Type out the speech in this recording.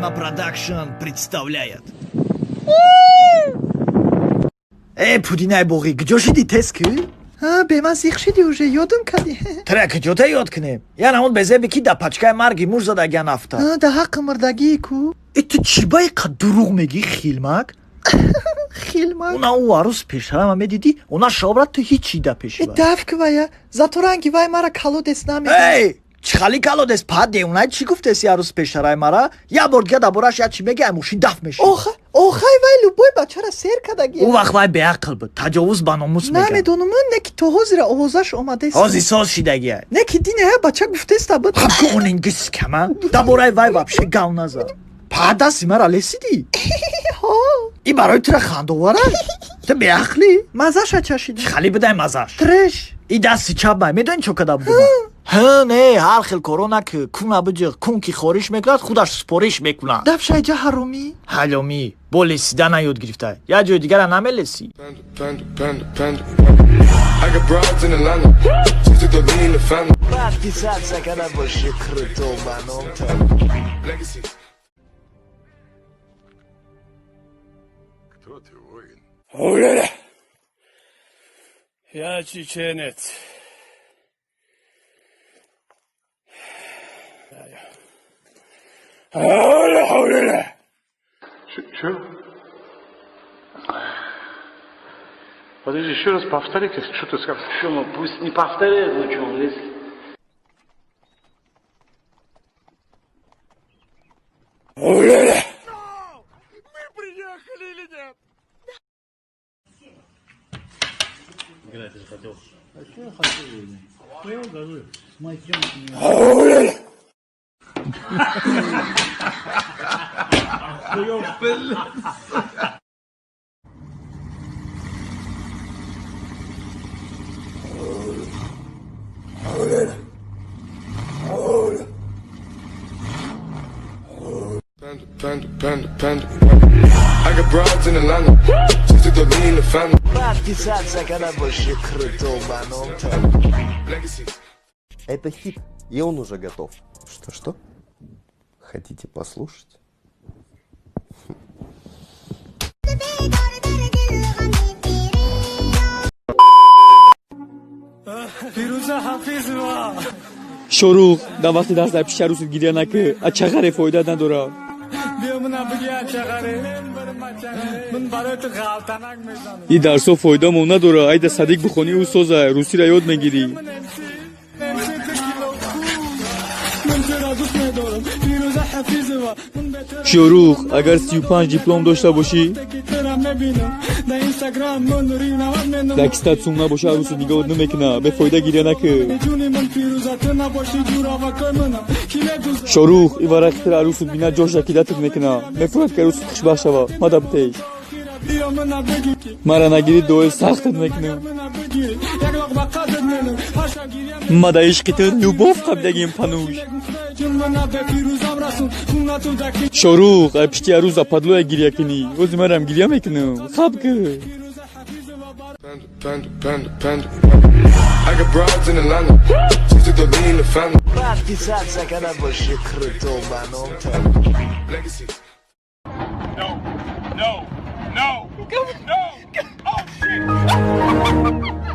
Cinema Production представляет. Пудинай боғи, где шиди тески? به من زیخ شدی уже یادم کردی ترک جوته یاد کنیم. یعنی اون بزه بکی دا پچکای مرگی موش زدگی نفته. ده حق مردگی کو تو چی بایی قد دروغ میگی خیلمک؟ خیلمک اونا او عروس پیشرم همه دیدی؟ اونا شابرت تو هیچی دا پیشی بایی. دفک ویا زاتورنگی وای مرا کلودس نمیگی چی خالی کلودس پاده اونای چی گفته سی عروس پیشرای مرا؟ یا بردگه دا برش یا چی میگه موشی دف میشه. اوخای وای لوبوی بچه را سیر کدگی او وقت وای به عقل بود. تجاوز با ناموس میگه. نمیدونم نکی تو حضر آوازش اومده است. آزی ساز شیدگیه. نکی دینه بچه گفته است بود. خب اون انگیس کما؟ دا برای وای وابشه گاو نزد. پاداسی مرا لسیدی؟ ای برای تو خندواره؟ تو به عقلی؟ مزهش چشیدی؟ خالی بدای مزهش. ترش ای دستی چپ بای میدونی چو کده بودم؟ نه هر خیل کرونا که کون ابجه کون کی خورش میکرد خودش سپوریش میکنه. دفش ایجا حرومی؟ حرومی با لسیدن نیاد گرفته. یا جای دیگر را نمی لسی. وقتی سر سکنه با شکر تو بنام تا Кто ты, воин? Оля! Я чеченец. Оля! Чё? Подожди, еще раз повторите, что ты сказал? Что, ну пусть не повторяет, ну что, он лезет. Оля! Мы приехали или нет? Оля! Panda. I got broads in Atlanta. Just to the lean, the family. وقتی سر سکنه با شکر تو بنام تا Legacy. Это хит, и он уже готов. Что? Хотите послушать? شروق در وقتی دست در پیش عروس گیریه نکه از چقدر فایده نداره این درس ها فایده مون نداره ایده صدیق بخونی او سازه روسی را یاد میگیری شروق اگر 35 دیپلم داشته باشی دکستت سوم نباشه عروس نگاه نمیکنه به فایده گیریه نکه شروق این ورق تر عروس بینه جاش شکیدتت میکنه مفرد که عروس خوشبخت شوه مادا بتیش مرا نگیری دوی سختت میکنه مادا عشقیتر لوبوف قبلگیم پنوش شروق ای پشتی عروس پدلوی گیریه کنی اوزی مرم گیریه میکنم خواب که Panda. I got broads in Atlanta. Just to the lean, the family. وقتی سر سکنه با شکر تو بنام تا Legacy. No! Oh shit!